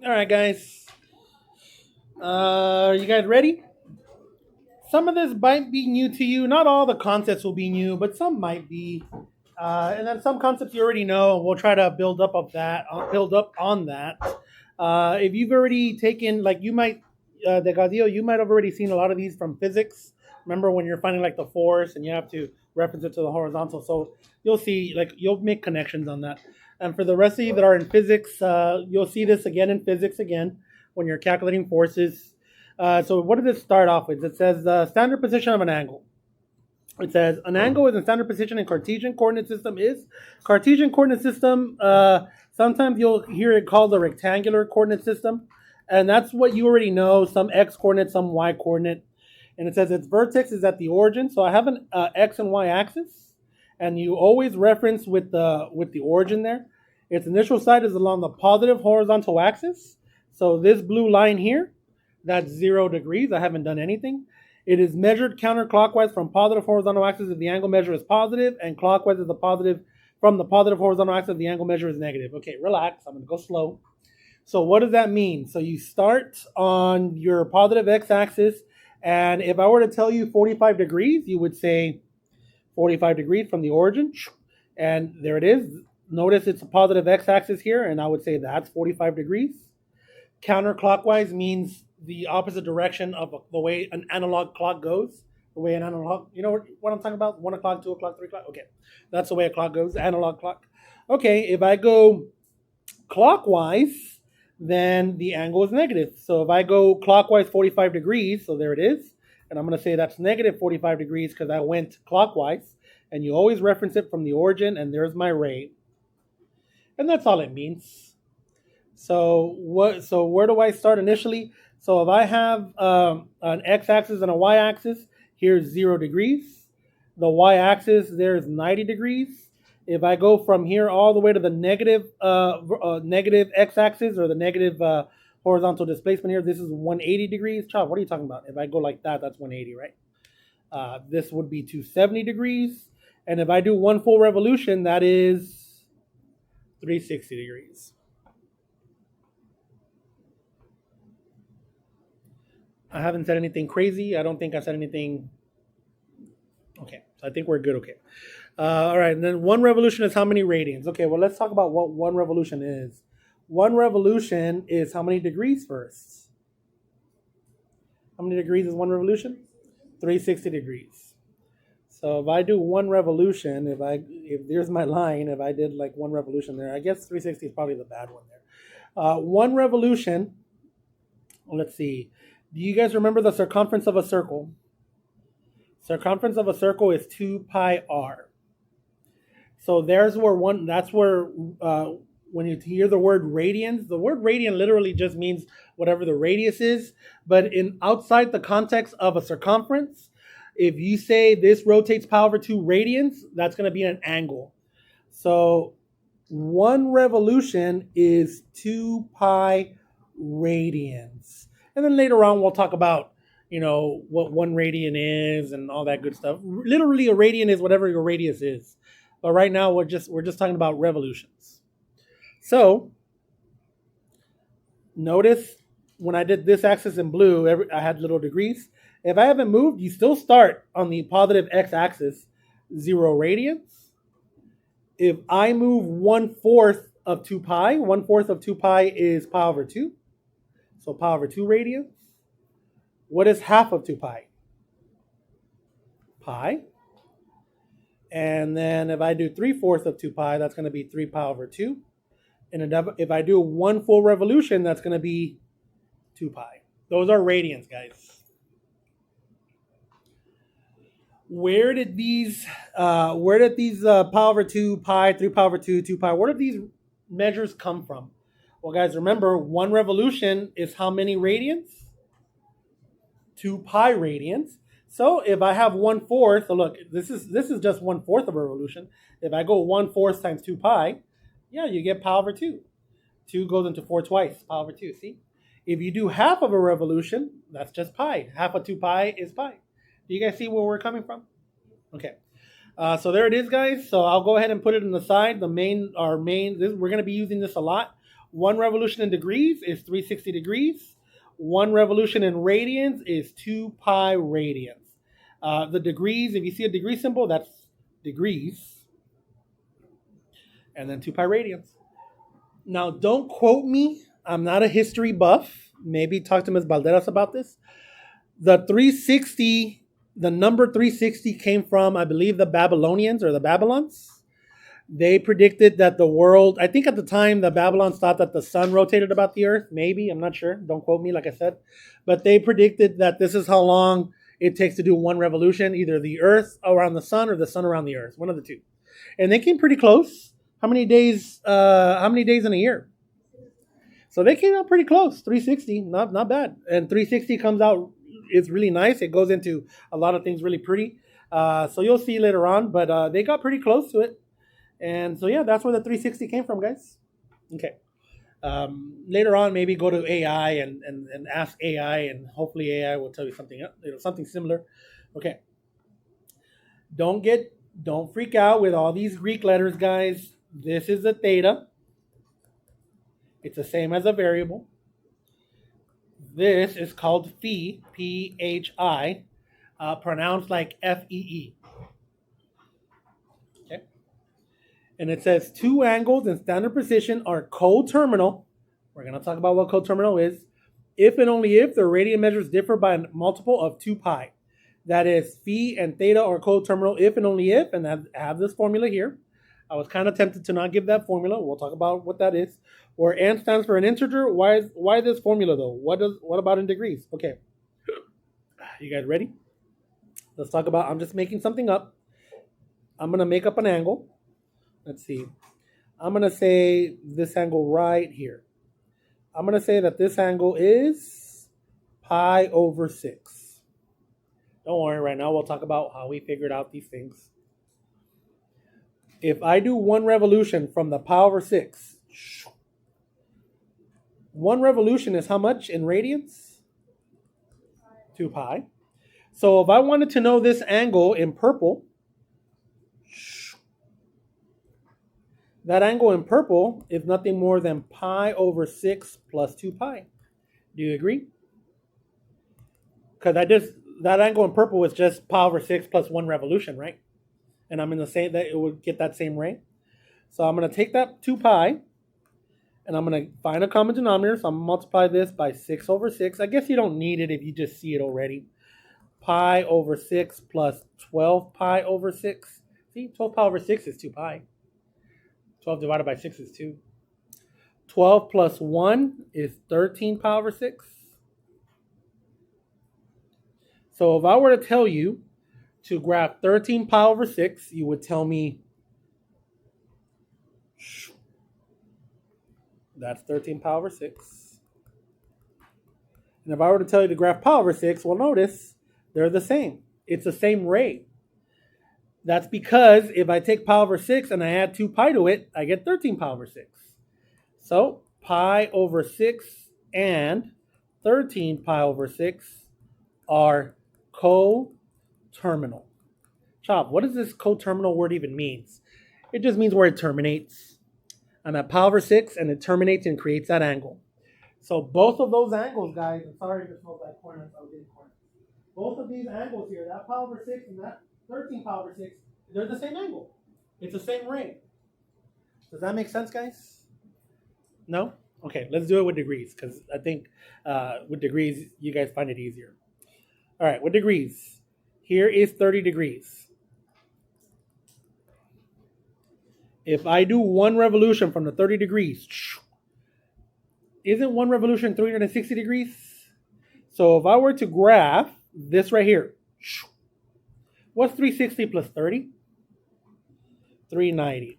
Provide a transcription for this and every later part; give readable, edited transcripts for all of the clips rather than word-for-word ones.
All right, guys. Are you guys ready? Some of this might be new to you. Not all the concepts will be new, but some might be. And then some concepts you already know. We'll try to build up of that. Build up on that. If you've already taken, like you might, the Gadio, you might have already seen a lot of these from physics. Remember when you're finding like the force and you have to reference it to the horizontal. So you'll see, like you'll make connections on that. And for the rest of you that are in physics, you'll see this again in physics again when you're calculating forces. So what does it start off with? It says standard position of an angle. It says an angle is in standard position in Cartesian coordinate system is. Cartesian coordinate system, sometimes you'll hear it called the rectangular coordinate system. And that's what you already know, some x coordinate, some y coordinate. And it says its vertex is at the origin. So I have an x and y axis. And you always reference with the origin there. Its initial side is along the positive horizontal axis. So this blue line here, that's 0 degrees. I haven't done anything. It is measured counterclockwise from positive horizontal axis if the angle measure is positive, and clockwise is the positive from the positive horizontal axis if the angle measure is negative. Okay, relax. I'm going to go slow. So what does that mean? So you start on your positive x-axis, and if I were to tell you 45 degrees, you would say 45 degrees from the origin, and there it is. Notice it's a positive x-axis here, and I would say that's 45 degrees. Counterclockwise means the opposite direction of the way an analog clock goes. The way an analog, you know what I'm talking about? 1 o'clock, 2 o'clock, 3 o'clock. Okay, that's the way a clock goes, analog clock. Okay, if I go clockwise, then the angle is negative. So if I go clockwise 45 degrees, so there it is, and I'm going to say that's negative 45 degrees because I went clockwise, and you always reference it from the origin, and there's my ray. And that's all it means. So where do I start initially? So if I have an x-axis and a y-axis, here's 0 degrees. The y-axis, there's 90 degrees. If I go from here all the way to the negative x-axis or the negative horizontal displacement here, this is 180 degrees. Child, what are you talking about? If I go like that, that's 180, right? This would be 270 degrees. And if I do one full revolution, that is 360 degrees. I haven't said anything crazy. I don't think I said anything. Okay, so I think we're good. Okay. All right, and then one revolution is how many radians? Okay, well, let's talk about what one revolution is. One revolution is how many degrees first? How many degrees is one revolution? 360 degrees. So if I do one revolution, if there's my line, if I did like one revolution there, I guess 360 is probably the bad one there. One revolution, let's see. Do you guys remember the circumference of a circle? Circumference of a circle is 2 pi r. So that's where when you hear the word radians, the word radian literally just means whatever the radius is. But outside the context of a circumference, if you say this rotates pi over 2 radians, that's going to be an angle. So one revolution is 2 pi radians. And then later on, we'll talk about, what 1 radian is and all that good stuff. Literally, a radian is whatever your radius is. But right now, we're just talking about revolutions. So, notice when I did this axis in blue, I had little degrees. If I haven't moved, you still start on the positive x-axis, 0 radians. If I move 1/4 of 2 pi, 1/4 of 2 pi is pi over 2. So pi over 2 radians. What is half of 2 pi? Pi. And then if I do 3/4 of 2 pi, that's going to be 3 pi over 2. And if I do one full revolution, that's going to be 2 pi. Those are radians, guys. Where did these pi over 2 pi, 3 pi over 2, 2 pi, where did these measures come from? Well, guys, remember, one revolution is how many radians? 2 pi radians. So if I have 1/4, look, this is just 1/4 of a revolution. If I go 1/4 times 2 pi, yeah, you get pi over 2. 2 goes into 4 twice, pi over 2, see? If you do half of a revolution, that's just pi. Half of 2 pi is pi. Do you guys see where we're coming from? Okay. So there it is, guys. So I'll go ahead and put it in the side. We're going to be using this a lot. 1 revolution in degrees is 360 degrees. 1 revolution in radians is 2 pi radians. The degrees, if you see a degree symbol, that's degrees. And then 2 pi radians. Now, don't quote me. I'm not a history buff. Maybe talk to Ms. Balderas about this. The 360, the number 360 came from, I believe, the Babylonians or the Babylons. They predicted that the world, I think at the time, the Babylons thought that the sun rotated about the earth. Maybe, I'm not sure. Don't quote me, like I said. But they predicted that this is how long it takes to do 1 revolution, either the earth around the sun or the sun around the earth, one of the two. And they came pretty close. How many days in a year? So they came out pretty close. 360, not bad. And 360 comes out, it's really nice. It goes into a lot of things really pretty. So you'll see later on, but they got pretty close to it. And so yeah, that's where the 360 came from, guys. Okay. Later on, maybe go to AI and ask AI, and hopefully AI will tell you something, something similar. Okay. Don't freak out with all these Greek letters, guys. This is a theta. It's the same as a variable. This is called phi, P-H-I, pronounced like F-E-E. Okay. And it says 2 angles in standard precision are coterminal. We're going to talk about what coterminal is. If and only if the radian measures differ by a multiple of 2 pi. That is, phi and theta are coterminal if and only if, and I have this formula here. I was kind of tempted to not give that formula. We'll talk about what that is. Where n stands for an integer. Why this formula though? What about in degrees? Okay. You guys ready? Let's talk about, I'm just making something up. I'm going to make up an angle. Let's see. I'm going to say this angle right here. I'm going to say that this angle is pi over 6. Don't worry, right now we'll talk about how we figured out these things. If I do 1 revolution from the pi over 6, 1 revolution is how much in radians? 2 pi. So if I wanted to know this angle in purple, that angle in purple is nothing more than pi over 6 plus 2 pi. Do you agree? Because that angle in purple is just pi over 6 plus 1 revolution, right? And I'm going to say that it would get that same ray. So I'm going to take that 2 pi, and I'm going to find a common denominator. So I'm going to multiply this by 6 over 6. I guess you don't need it if you just see it already. Pi over 6 plus 12 pi over 6. See, 12 pi over 6 is 2 pi. 12 divided by 6 is 2. 12 plus 1 is 13 pi over 6. So if I were to tell you to graph 13 pi over 6, you would tell me that's 13 pi over 6. And if I were to tell you to graph pi over 6, well, notice they're the same. It's the same ray. That's because if I take pi over 6 and I add 2 pi to it, I get 13 pi over 6. So pi over 6 and 13 pi over 6 are coterminal. Chop, what does this coterminal word even mean? It just means where it terminates. I'm at pi over 6 and it terminates and creates that angle. So both of those angles, guys, I'm sorry to smoke that corner. Both of these angles here, that pi over 6 and that 13 pi over 6, they're the same angle. It's the same ray. Does that make sense, guys? No? Okay, let's do it with degrees, because I think with degrees, you guys find it easier. All right, with degrees, here is 30 degrees. If I do 1 revolution from the 30 degrees, isn't 1 revolution 360 degrees? So if I were to graph this right here, what's 360 plus 30? 390.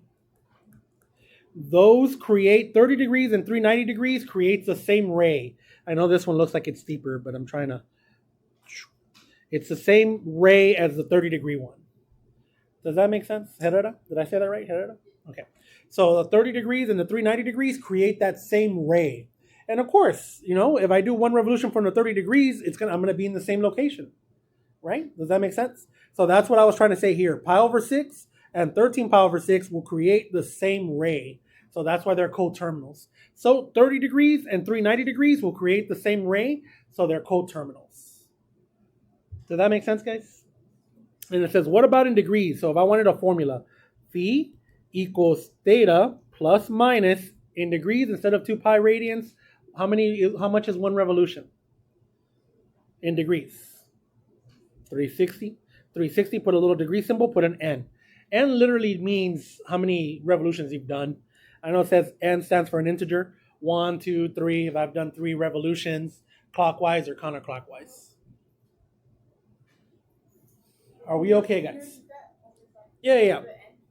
Those create 30 degrees and 390 degrees creates the same ray. I know this one looks like it's steeper, but I'm trying to. It's the same ray as the 30 degree one. Does that make sense? Herrera? Did I say that right? Herrera? Okay. So the 30 degrees and the 390 degrees create that same ray. And of course, if I do 1 revolution from the 30 degrees, I'm going to be in the same location. Right? Does that make sense? So that's what I was trying to say here. Pi over 6 and 13 pi over 6 will create the same ray. So that's why they're coterminals. So 30 degrees and 390 degrees will create the same ray, so they're coterminals. Does that make sense, guys? And it says, what about in degrees? So if I wanted a formula, phi equals theta plus minus in degrees instead of 2 pi radians, how much is one revolution? In degrees. 360. 360, put a little degree symbol, put an N. N literally means how many revolutions you've done. I know it says N stands for an integer. 1, 2, 3, if I've done 3 revolutions, clockwise or counterclockwise. Are we okay, guys? Yeah.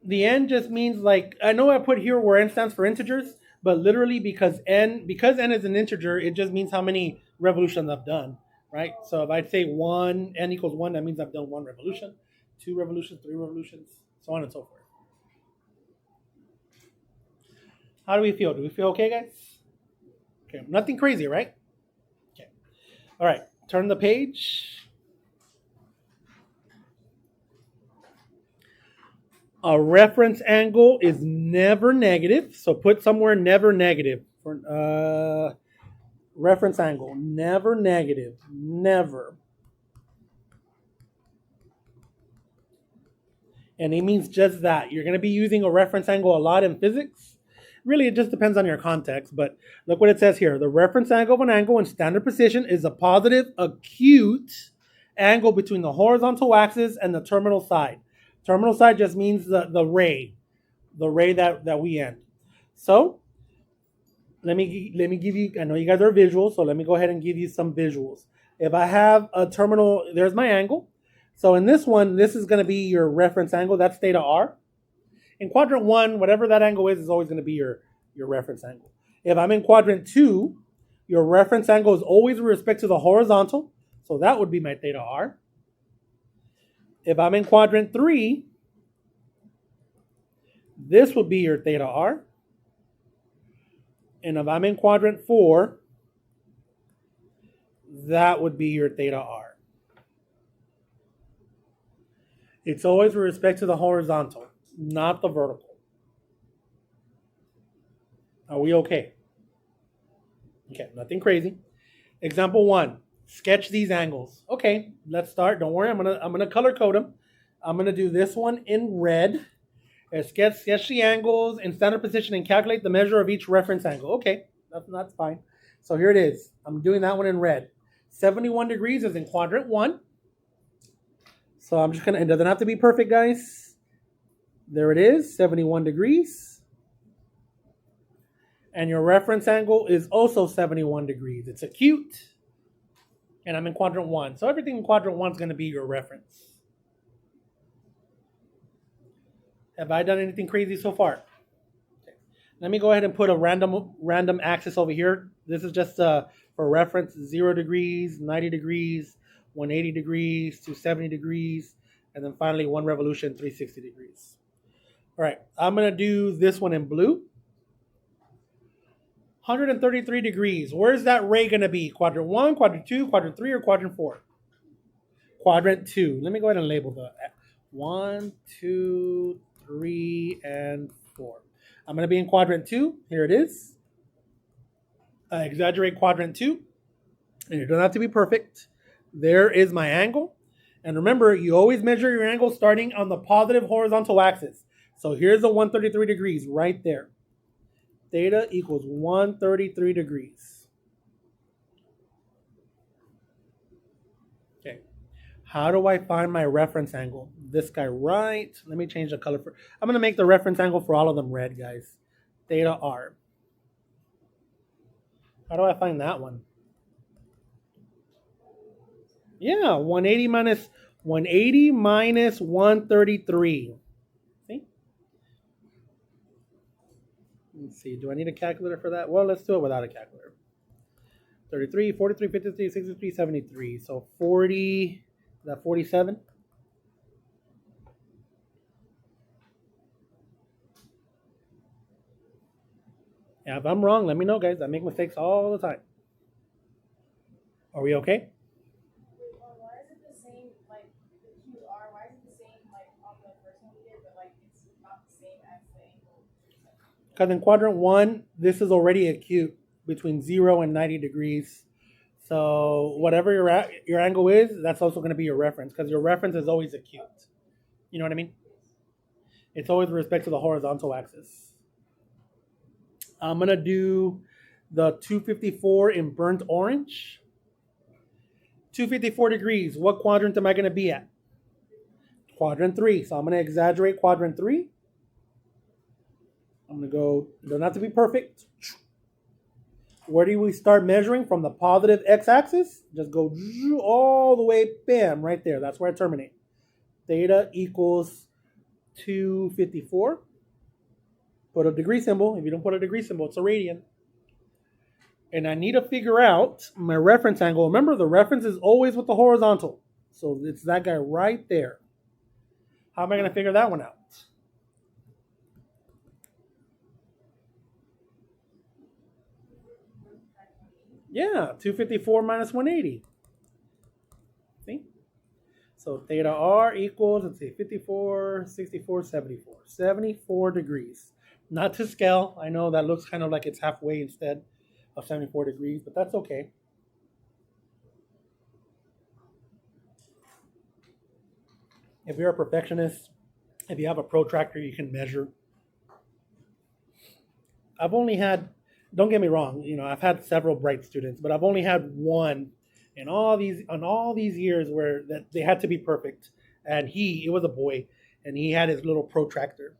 The N just means, like, I know I put here where N stands for integers, but literally because N is an integer, it just means how many revolutions I've done, right? So if I say 1, N equals 1, that means I've done 1 revolution, 2 revolutions, 3 revolutions, so on and so forth. How do we feel? Do we feel okay, guys? Okay, nothing crazy, right? Okay. All right, turn the page. A reference angle is never negative, so put somewhere never negative. For reference angle, never negative, never. And it means just that. You're going to be using a reference angle a lot in physics. Really, it just depends on your context, but look what it says here. The reference angle of an angle in standard precision is a positive acute angle between the horizontal axis and the terminal side. Terminal side just means the ray that we end. So let me give you, I know you guys are visual, so let me go ahead and give you some visuals. If I have a terminal, there's my angle. So in this one, this is going to be your reference angle. That's theta r. In quadrant 1, whatever that angle is always going to be your reference angle. If I'm in quadrant 2, your reference angle is always with respect to the horizontal. So that would be my theta r. If I'm in quadrant 3, this would be your theta r. And if I'm in quadrant 4, that would be your theta r. It's always with respect to the horizontal, not the vertical. Are we okay? Okay, nothing crazy. Example 1, sketch these angles. Okay, let's start. Don't worry, I'm gonna color code them. I'm gonna do this one in red. Sketch the angles in standard position and calculate the measure of each reference angle. Okay, that's fine. So here it is. I'm doing that one in red. 71 degrees is in quadrant 1. So I'm just it doesn't have to be perfect, guys. There it is, 71 degrees. And your reference angle is also 71 degrees. It's acute. And I'm in quadrant 1. So everything in quadrant 1 is going to be your reference. Have I done anything crazy so far? Okay. Let me go ahead and put a random axis over here. This is just for reference, 0 degrees, 90 degrees, 180 degrees, 270 degrees, and then finally 1 revolution, 360 degrees. All right, I'm going to do this one in blue. 133 degrees. Where's that ray going to be? Quadrant 1, quadrant 2, quadrant 3, or quadrant 4? Quadrant 2. Let me go ahead and label the 1, 2, 3, and 4. I'm going to be in quadrant 2. Here it is. I exaggerate quadrant 2. And it doesn't have to be perfect. There is my angle. And remember, you always measure your angle starting on the positive horizontal axis. So here's the 133 degrees right there. Theta equals 133 degrees. Okay. How do I find my reference angle? This guy right. Let me change the color. I'm going to make the reference angle for all of them red, guys. Theta r. How do I find that one? Yeah, 180 minus 133. See? Let's see. Do I need a calculator for that? Well, let's do it without a calculator. 33, 43, 53, 63, 73. So 40, is that 47? Yeah, if I'm wrong, let me know, guys. I make mistakes all the time. Are we okay? Why is it the same, like, the QR, why is it the same, like, on the first one we did, but, like, it's not the same as the angle? Because in quadrant 1, this is already acute between 0 and 90 degrees. So whatever your angle is, that's also going to be your reference, because your reference is always acute. You know what I mean? It's always with respect to the horizontal axis. I'm going to do the 254 in burnt orange. 254 degrees. What quadrant am I going to be at? Quadrant 3. So I'm going to exaggerate quadrant 3. I'm going to go, doesn't have to be perfect. Where do we start measuring? From the positive x-axis. Just go all the way, bam, right there. That's where I terminate. Theta equals 254. Put a degree symbol. If you don't put a degree symbol, it's a radian. And I need to figure out my reference angle. Remember, the reference is always with the horizontal. So it's that guy right there. How am I going to figure that one out? Yeah, 254 minus 180. See? So theta r equals, let's see, 54, 64, 74. 74 degrees. Not to scale. I know that looks kind of like it's halfway instead of 74 degrees, but that's okay. If you're a perfectionist, if you have a protractor, you can measure. I've only had, don't get me wrong, I've had several bright students, but I've only had one in all these years where that they had to be perfect. And it was a boy, and he had his little protractor,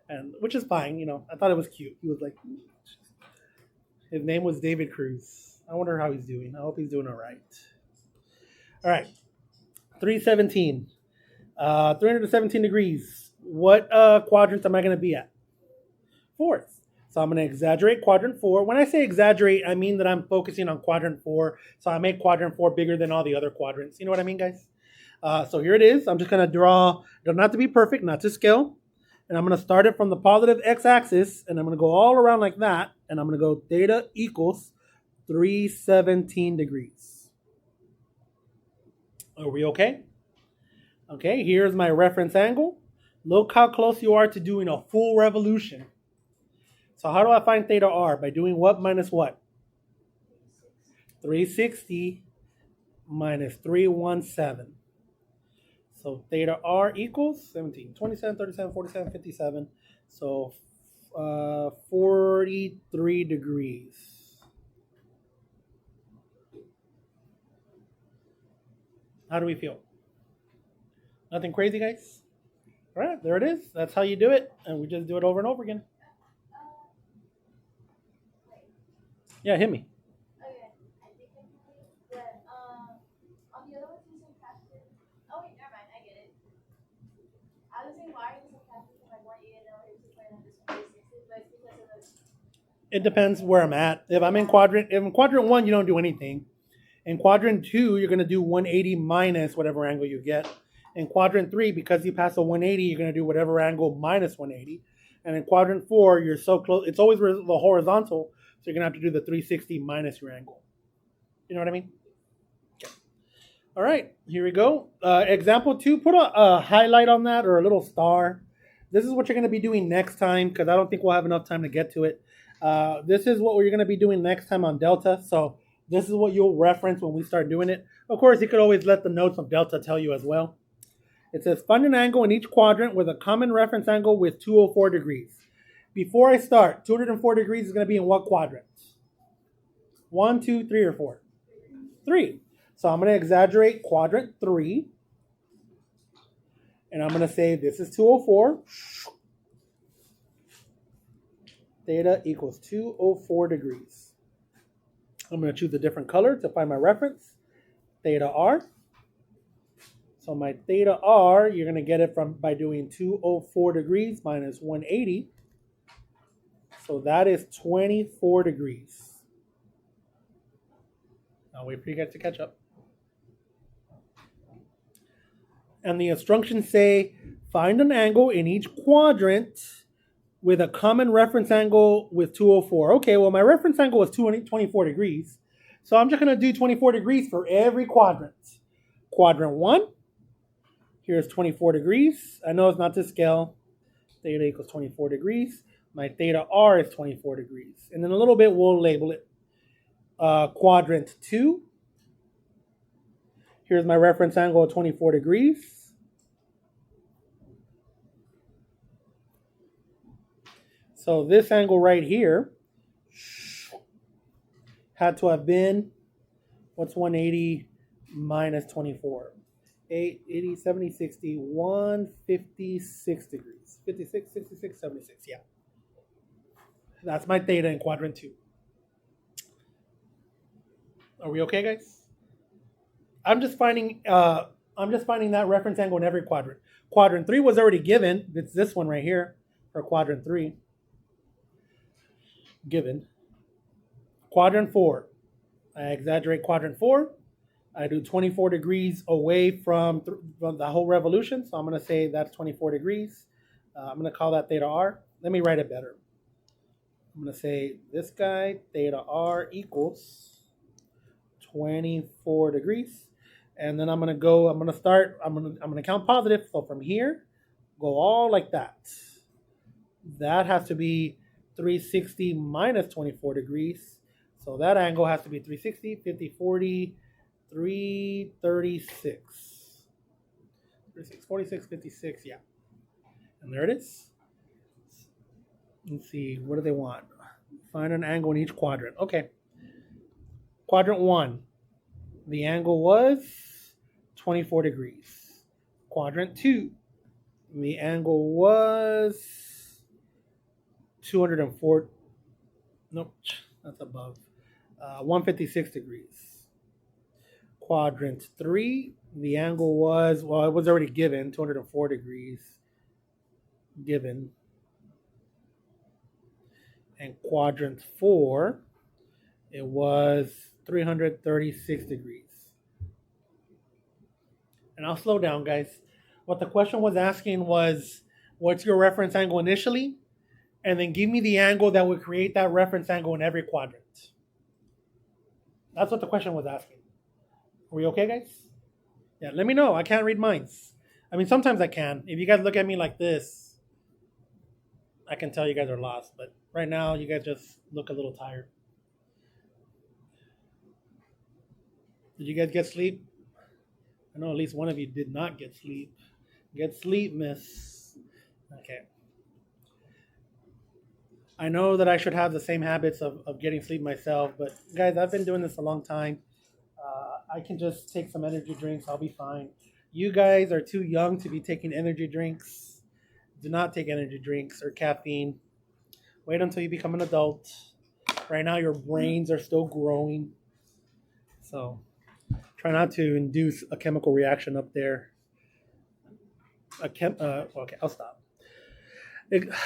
and which is fine, I thought it was cute. He was like, his name was David Cruz. I wonder how he's doing. I hope he's doing all right. All right, 317. 317 degrees. What quadrant am I going to be at? Fourth. So I'm going to exaggerate quadrant 4. When I say exaggerate, I mean that I'm focusing on quadrant 4. So I make quadrant 4 bigger than all the other quadrants. You know what I mean, guys? So here it is. I'm just going to draw. It doesn't have to be perfect, not to scale. And I'm going to start it from the positive x-axis. And I'm going to go all around like that. And I'm going to go theta equals 317 degrees. Are we okay? Okay, here's my reference angle. Look how close you are to doing a full revolution. So how do I find theta r? By doing what minus what? 360 minus 317. So theta r equals 17, 27, 37, 47, 57. So 43 degrees. How do we feel? Nothing crazy, guys? All right, there it is. That's how you do it. And we just do it over and over again. Yeah, hit me. Okay, I think I can wait, but on the other ones you said captain. Oh wait, never mind, I get it. I was saying why are you saying captain from like 180 and now it's just like on this 360, but it's because of the. It depends where I'm at. If I'm in quadrant 1, you don't do anything. In quadrant 2, you're going to do 180 minus whatever angle you get. In quadrant 3, because you pass a 180, you're going to do whatever angle minus 180. And in quadrant 4, you're so close. It's always the horizontal. So you're going to have to do the 360 minus your angle. You know what I mean? Okay. All right, here we go. Example 2, put a highlight on that or a little star. This is what you're going to be doing next time because I don't think we'll have enough time to get to it. This is what we're going to be doing next time on Delta. So this is what you'll reference when we start doing it. Of course, you could always let the notes of Delta tell you as well. It says find an angle in each quadrant with a common reference angle with 204 degrees. Before I start, 204 degrees is going to be in what quadrant? 1, 2, 3, or 4? 3. So I'm going to exaggerate quadrant 3. And I'm going to say this is 204. Theta equals 204 degrees. I'm going to choose a different color to find my reference. Theta r. So my theta r, you're going to get it by doing 204 degrees minus 180. So that is 24 degrees. I'll wait for you guys to catch up. And the instructions say, find an angle in each quadrant with a common reference angle with 204. Okay, well, my reference angle is 24 degrees. So I'm just going to do 24 degrees for every quadrant. Quadrant 1, here's 24 degrees. I know it's not to scale. Theta equals 24 degrees. My theta R is 24 degrees. And in a little bit, we'll label it quadrant 2. Here's my reference angle of 24 degrees. So this angle right here had to have been, what's 180 minus 24? 80, 70, 60, 156 degrees. 56, 66, 76, yeah. That's my theta in quadrant 2. Are we okay, guys? I'm just finding that reference angle in every quadrant. Quadrant 3 was already given. It's this one right here for quadrant 3. Given. Quadrant 4. I exaggerate quadrant 4. I do 24 degrees away from the whole revolution. So I'm going to say that's 24 degrees. I'm going to call that theta R. Let me write it better. I'm going to say this guy, theta R equals 24 degrees. And then I'm going to count positive. So from here, go all like that. That has to be 360 minus 24 degrees. So that angle has to be 360, 50, 40, 336. 36, 46, 56, yeah. And there it is. Let's see, what do they want? Find an angle in each quadrant. Okay. Quadrant 1, the angle was 24 degrees. Quadrant 2, the angle was 204. Nope, that's above. 156 degrees. Quadrant 3, the angle was, well, it was already given, 204 degrees. Given. And quadrant 4, it was 336 degrees. And I'll slow down, guys. What the question was asking was, what's your reference angle initially? And then give me the angle that would create that reference angle in every quadrant. That's what the question was asking. Are we okay, guys? Yeah, let me know. I can't read minds. I mean, sometimes I can. If you guys look at me like this, I can tell you guys are lost. But right now, you guys just look a little tired. Did you guys get sleep? I know at least one of you did not get sleep. Get sleep, miss. Okay. I know that I should have the same habits of getting sleep myself, but guys, I've been doing this a long time. I can just take some energy drinks. I'll be fine. You guys are too young to be taking energy drinks. Do not take energy drinks or caffeine. Wait until you become an adult. Right now, your brains are still growing. So try not to induce a chemical reaction up there. Okay, I'll stop.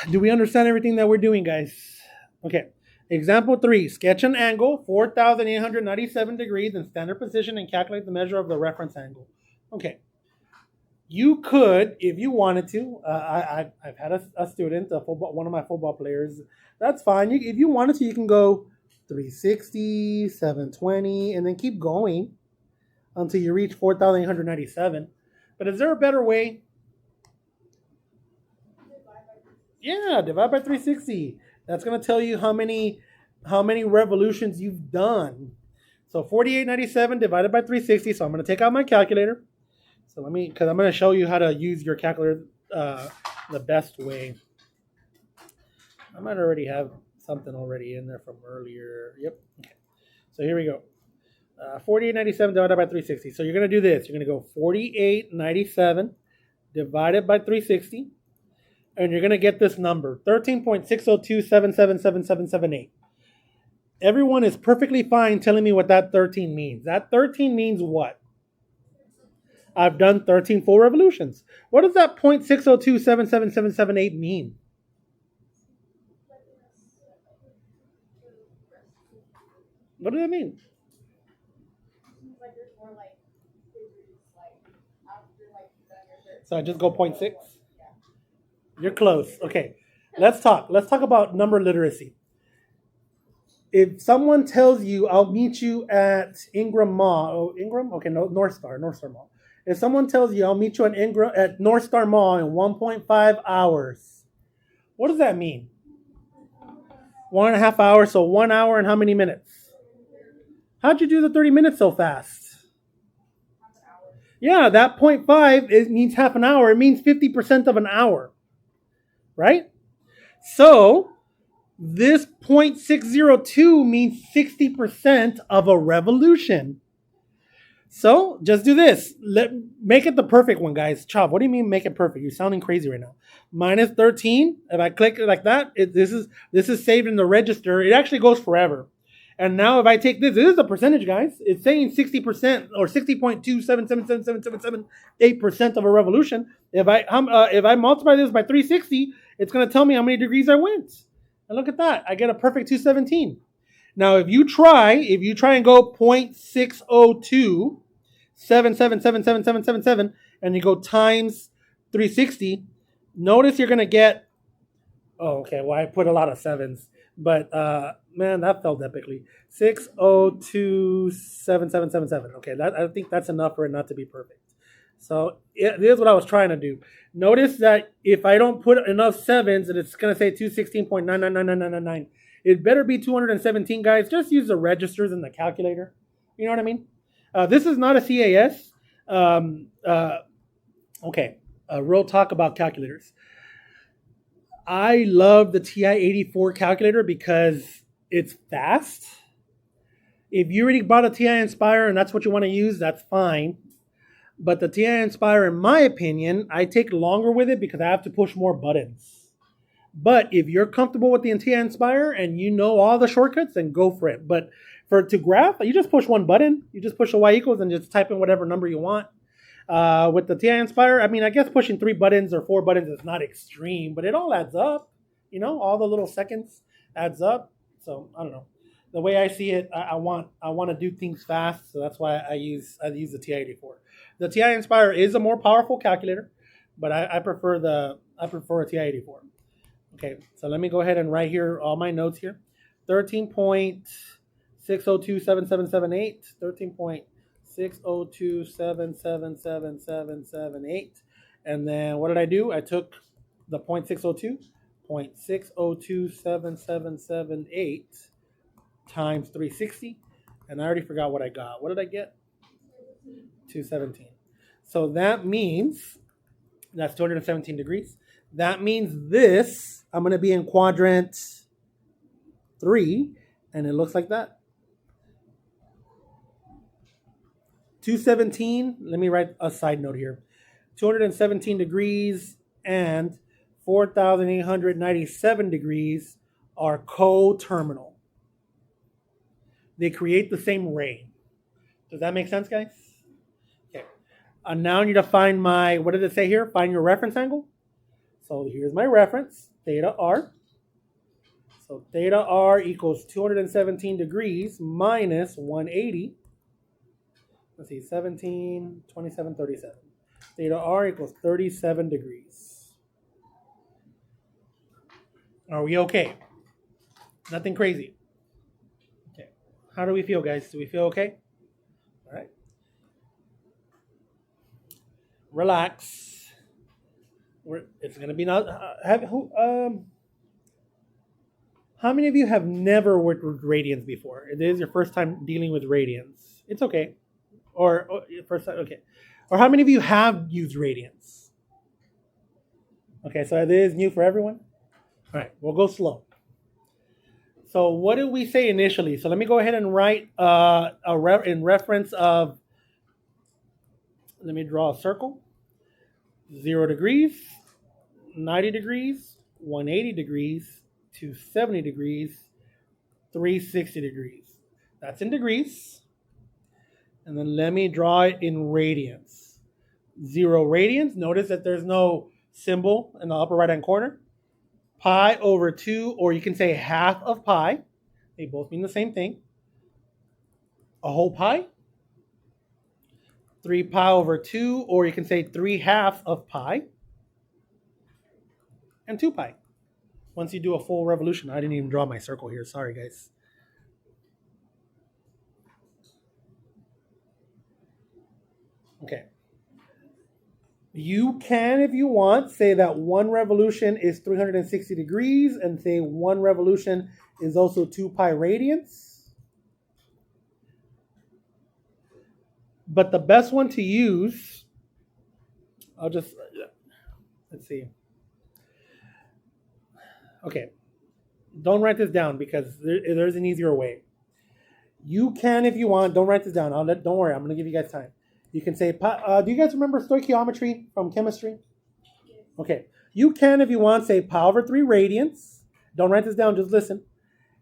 Do we understand everything that we're doing, guys? Okay. Example 3. Sketch an angle, 4,897 degrees in standard position and calculate the measure of the reference angle. Okay. You could, if you wanted to, I've had a student, one of my football players. That's fine. If you wanted to, you can go 360, 720, and then keep going until you reach 4,897. But is there a better way? Yeah, divide by 360. That's going to tell you how many revolutions you've done. So 4897 divided by 360. So I'm going to take out my calculator. So because I'm going to show you how to use your calculator the best way. I might already have something already in there from earlier. Yep. Okay. So here we go. 4897 divided by 360. So you're going to do this. You're going to go 4897 divided by 360. And you're going to get this number, 13.602777778. Everyone is perfectly fine telling me what that 13 means. That 13 means what? I've done 13 full revolutions. What does that 0.602777778 mean? What does that mean? So I just go 0.6? You're close. Okay. Let's talk. Let's talk about number literacy. If someone tells you, I'll meet you at Ingram Mall. Oh, Ingram? Okay, no, North Star Mall. If someone tells you, I'll meet you at North Star Mall in 1.5 hours, what does that mean? 1.5 hours, so 1 hour and how many minutes? How'd you do the 30 minutes so fast? Yeah, that 0.5 it means half an hour. It means 50% of an hour, right? So this 0.602 means 60% of a revolution. So just do this. Make it the perfect one, guys. Chop, what do you mean make it perfect? You're sounding crazy right now. Minus 13. If I click it like that, this is saved in the register. It actually goes forever. And now if I take this is a percentage, guys. It's saying 60% or 60.2777778% of a revolution. If I multiply this by 360, it's going to tell me how many degrees I went. And look at that. I get a perfect 217. Now, if you try and go 0.602 7777777 and you go times 360, notice you're gonna get. Oh, okay. Well, I put a lot of sevens, but man, that felt epically. 6027777. Okay, I think that's enough for it not to be perfect. So here's what I was trying to do. Notice that if I don't put enough sevens, and it's gonna say 216.9999999. It better be 217, guys. Just use the registers in the calculator. You know what I mean? This is not a CAS. Okay, real talk about calculators. I love the TI-84 calculator because it's fast. If you already bought a TI Inspire and that's what you want to use, that's fine. But the TI Inspire, in my opinion, I take longer with it because I have to push more buttons. But if you're comfortable with the TI Inspire and you know all the shortcuts, then go for it. But to graph, you just push one button. You just push a y equals and just type in whatever number you want. With the TI Inspire, I mean, I guess pushing 3 buttons or 4 buttons is not extreme, but it all adds up. You know, all the little seconds adds up. So I don't know. The way I see it, I want to do things fast, so that's why I use the TI-84. The TI Inspire is a more powerful calculator, but I prefer a TI-84. Okay, so let me go ahead and write here all my notes here. 13.6027778, 13.602777778, and then what did I do? I took the 0.602.6027778 times 360, and I already forgot what I got. What did I get? 217. So that means that's 217 degrees. That means this, I'm going to be in quadrant 3, and it looks like that. 217, let me write a side note here. 217 degrees and 4,897 degrees are coterminal. They create the same ray. Does that make sense, guys? Okay. Now I need to find what did it say here? Find your reference angle. So here's my reference, theta r. So theta r equals 217 degrees minus 180. Let's see, 17, 27, 37. Theta r equals 37 degrees. Are we okay? Nothing crazy. Okay. How do we feel, guys? Do we feel okay? All right. Relax. It's going to be not. How many of you have never worked with radians before? It is your first time dealing with radians. It's okay. Or first time, okay. Or how many of you have used radians? Okay, so it is new for everyone. All right, we'll go slow. So what did we say initially? So let me go ahead and write in reference of. Let me draw a circle. 0 degrees, 90 degrees, 180 degrees, 270 degrees, 360 degrees. That's in degrees. And then let me draw it in radians. 0 radians. Notice that there's no symbol in the upper right-hand corner. Pi over 2, or you can say half of pi. They both mean the same thing. A whole pi. 3 pi over 2, or you can say 3/2 of pi. And 2 pi. Once you do a full revolution. I didn't even draw my circle here. Sorry, guys. Okay. You can, if you want, say that one revolution is 360 degrees and say one revolution is also 2 pi radians. But the best one to use, let's see. Okay, don't write this down because there's an easier way. You can, if you want, don't write this down. Don't worry, I'm going to give you guys time. You can say, do you guys remember stoichiometry from chemistry? Okay, you can, if you want, say pi over 3 radians. Don't write this down, just listen.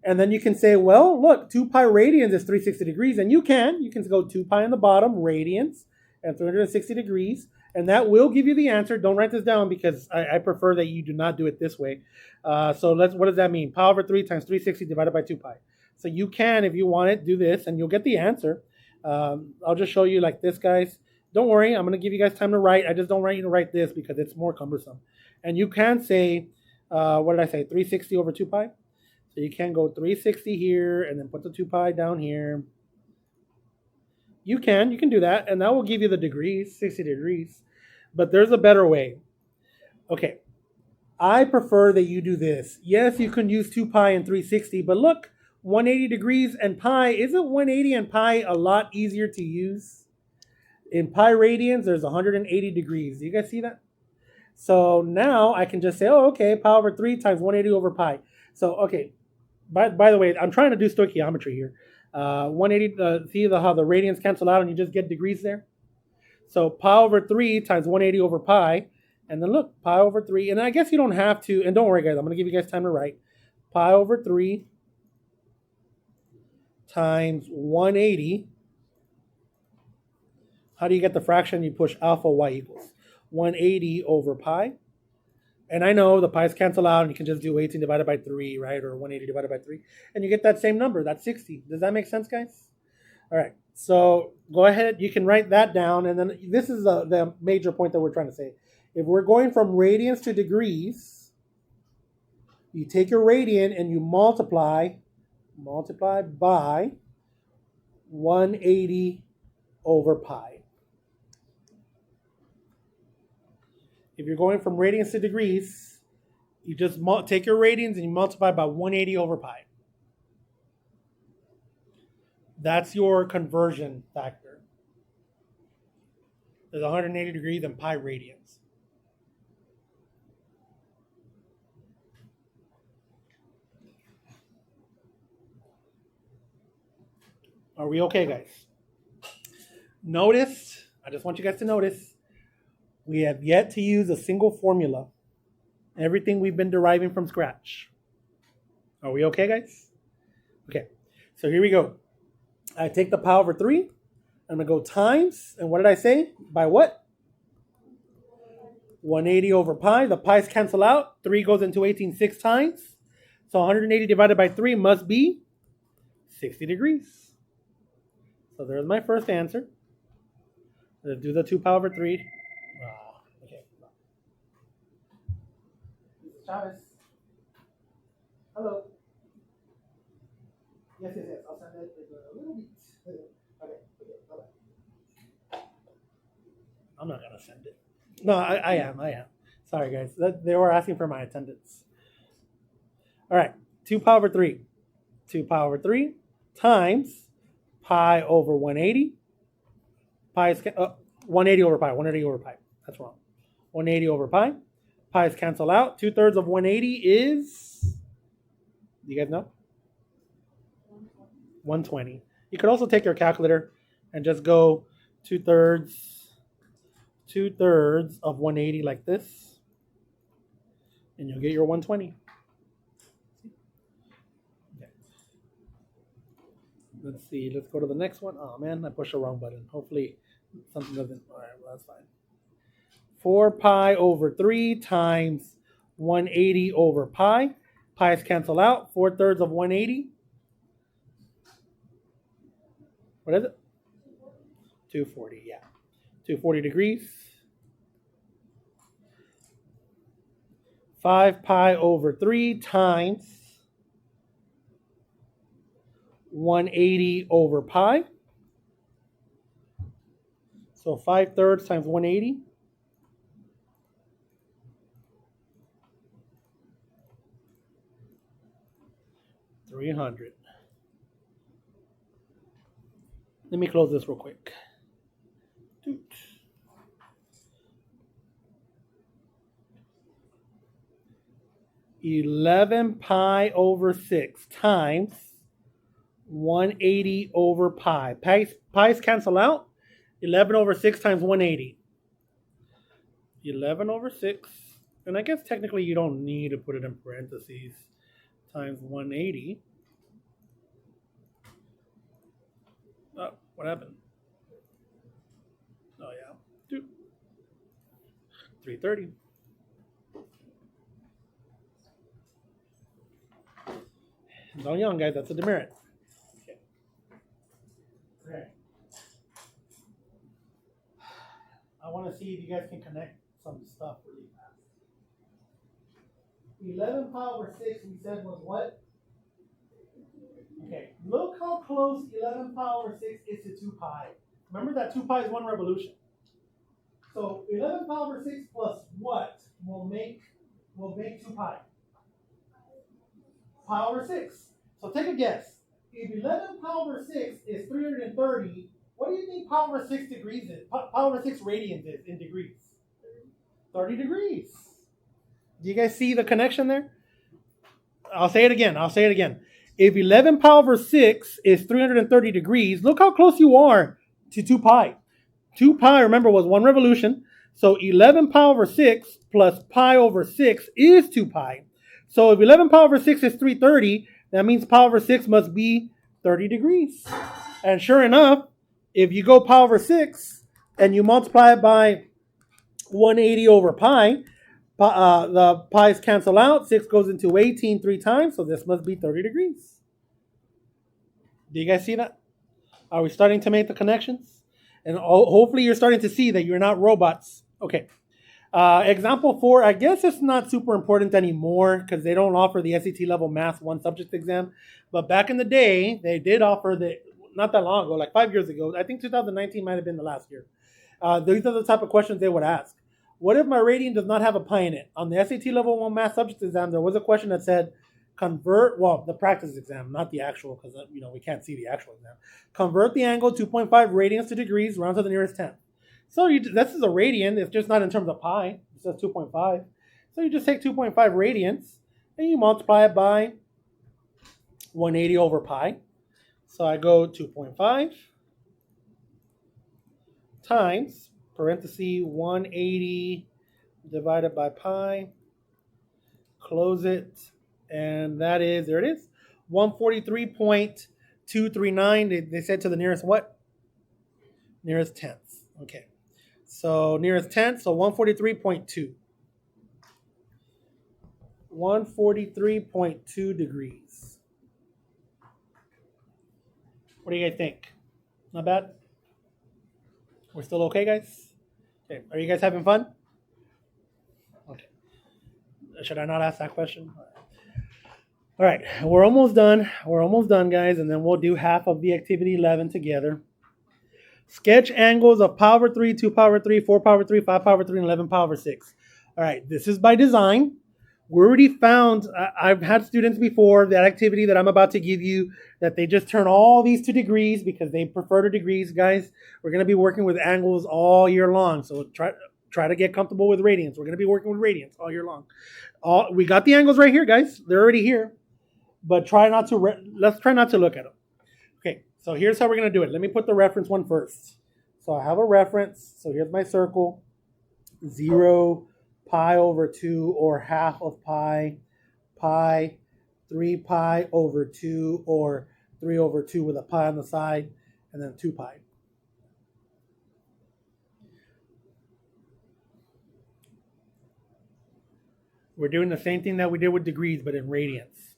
And then you can say, well, look, 2 pi radians is 360 degrees. And you can go 2 pi on the bottom, radians, and 360 degrees. And that will give you the answer. Don't write this down because I prefer that you do not do it this way. So what does that mean? Pi over 3 times 360 divided by 2 pi. So you can, if you want it, do this, and you'll get the answer. I'll just show you like this, guys. Don't worry, I'm going to give you guys time to write. I just don't want you to write this because it's more cumbersome. And you can say, what did I say, 360 over 2 pi? So you can go 360 here and then put the 2 pi down here. You can do that, and that will give you the degrees, 60 degrees. But there's a better way. Okay, I prefer that you do this. Yes, you can use 2 pi and 360, but look, 180 degrees and pi, isn't 180 and pi a lot easier to use? In pi radians, there's 180 degrees. Do you guys see that? So now I can just say, oh, okay, pi over 3 times 180 over pi. So, okay, by the way, I'm trying to do stoichiometry here. 180, see how the radians cancel out and you just get degrees there? So pi over 3 times 180 over pi. And then look, pi over 3. And I guess you don't have to, and don't worry, guys, I'm going to give you guys time to write. Pi over 3 times 180. How do you get the fraction? You push alpha y equals 180 over pi. And I know the pi's cancel out and you can just do 18 divided by 3, right? Or 180 divided by 3. And you get that same number. That's 60. Does that make sense, guys? All right. So go ahead. You can write that down. And then this is the major point that we're trying to say. If we're going from radians to degrees, you take your radian and you multiply by 180 over pi. If you're going from radians to degrees, you just take your radians and you multiply by 180 over pi. That's your conversion factor. There's 180 degrees and pi radians. Are we okay, guys? Notice, I just want you guys to notice, we have yet to use a single formula. Everything we've been deriving from scratch. Are we okay, guys? Okay, so here we go. I take the pi over 3. I'm going to go times, and what did I say? By what? 180 over pi. The pi's cancel out. 3 goes into 18 6 times. So 180 divided by 3 must be 60 degrees. So there's my first answer. Let's do the 2 pi over 3. Okay. Mrs. Chavez. Hello. Yes. I'll send it a little bit. Okay. Bye-bye. I'm not gonna send it. No, I am. Sorry, guys. They were asking for my attendance. All right. 2 pi over 3. 2 pi over 3 times pi over 180. Pi is 180 over pi. 180 over pi. That's wrong. 180 over pi. Pi's cancel out. 2/3 of 180 is. Do you guys know? 120. You could also take your calculator and just go 2/3 of 180 like this, and you'll get your 120. Okay. Let's see. Let's go to the next one. Oh man, I pushed the wrong button. Hopefully something doesn't. All right, well, that's fine. 4 pi over 3 times 180 over pi. Pi's cancel out. 4/3 of 180. What is it? 240, yeah. 240 degrees. 5 pi over 3 times 180 over pi. So 5/3 times 180. 300. Let me close this real quick. 11 pi over 6 times 180 over pi. Pi's cancel out. 11 over 6 times 180. 11 over 6. And I guess technically you don't need to put it in parentheses. Times 180. Oh, what happened? Oh, yeah. 330. Don't young, guys. That's a demerit. Okay. I want to see if you guys can connect some stuff really fast. 11 pi over 6 we said was what? Okay. Look how close 11 pi over 6 is to 2 pi. Remember that 2 pi is 1 revolution. So 11 pi over 6 plus what will make 2 pi? Pi over 6. So take a guess. If 11 pi over 6 is 330, what do you think pi over 6 degrees is? Pi over 6 radians is in degrees? 30 degrees. Do you guys see the connection there? I'll say it again. If 11 pi over 6 is 330 degrees, look how close you are to 2 pi. 2 pi, remember, was 1 revolution. So 11 pi over 6 plus pi over 6 is 2 pi. So if 11 pi over 6 is 330, that means pi over 6 must be 30 degrees. And sure enough, if you go pi over 6 and you multiply it by 180 over pi, the pi's cancel out. 6 goes into 18 3 times, so this must be 30 degrees. Do you guys see that? Are we starting to make the connections? And hopefully you're starting to see that you're not robots. Okay. Example 4, I guess it's not super important anymore because they don't offer the SAT level math 1 subject exam. But back in the day, they did offer not that long ago, like 5 years ago. I think 2019 might have been the last year. These are the type of questions they would ask. What if my radian does not have a pi in it? On the SAT level 1 math subject exam, there was a question that said, the practice exam, not the actual, because we can't see the actual exam. Convert the angle 2.5 radians to degrees, round to the nearest 10. So this is a radian. It's just not in terms of pi. It says 2.5. So you just take 2.5 radians and you multiply it by 180 over pi. So I go 2.5 times, parenthesis, 180 divided by pi. Close it. And that is, there it is, 143.239. They said to the nearest what? Nearest tenth. Okay. So nearest tenth, so 143.2. 143.2 degrees. What do you guys think? Not bad? We're still okay, guys? Okay. Are you guys having fun? Okay. Should I not ask that question? All right. We're almost done. We're almost done, guys, and then we'll do half of the activity 11 together. Sketch angles of pi over 3, 2 pi over 3, 4 pi over 3, 5 pi over 3, and 11 pi over 6. All right, this is by design. We already found, I've had students before, that activity that I'm about to give you, that they just turn all these to degrees because they prefer to degrees. Guys, we're going to be working with angles all year long, so try to get comfortable with radians. We're going to be working with radians all year long. We got the angles right here, guys. They're already here, but let's try not to look at them. Okay, so here's how we're going to do it. Let me put the reference one first. So I have a reference. So here's my circle. 0, pi over 2, or half of pi, 3 pi over 2, or 3 over 2 with a pi on the side, and then 2 pi. We're doing the same thing that we did with degrees, but in radians.